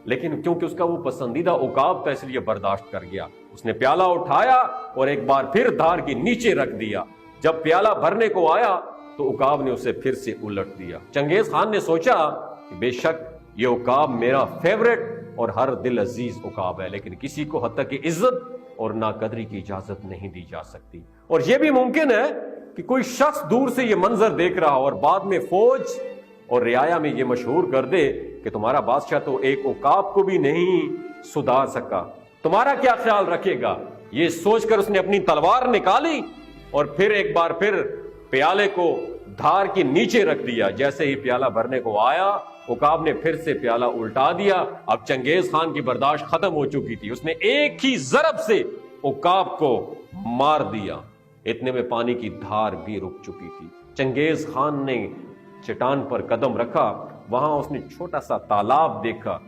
लेकिन क्योंकि उसका वो पसंदीदा उकाब था इसलिए बर्दाश्त कर गया। उसने प्याला उठाया और एक बार फिर धार के नीचे रख दिया। जब प्याला भरने को आया तो उकाब ने उसे फिर से उलट दिया। चंगेज खान ने सोचा कि बेशक ये उकाब मेरा फेवरेट और हर दिल अजीज उकाब है, लेकिन किसी को हद तक इज्जत और नाकदरी की इजाजत नहीं दी जा सकती। और यह भी मुमकिन है कि कोई शख्स दूर से यह मंजर देख रहा हो और बाद में फौज और रियाया में यह मशहूर कर दे कि तुम्हारा बादशाह तो एक उकाब को भी नहीं सुधार सका, तुम्हारा क्या ख्याल रखेगा। यह सोचकर उसने अपनी तलवार निकाली और फिर एक बार फिर प्याले को धार के नीचे रख दिया। जैसे ही प्याला भरने को आया, उकाब ने फिर से प्याला उल्टा दिया। अब चंगेज खान की बर्दाश्त खत्म हो चुकी थी। उसने एक ही जरब से उकाब को मार दिया। इतने में पानी की धार भी रुक चुकी थी। चंगेज खान ने चट्टान पर कदम रखा, वहां उसने छोटा सा तालाब देखा।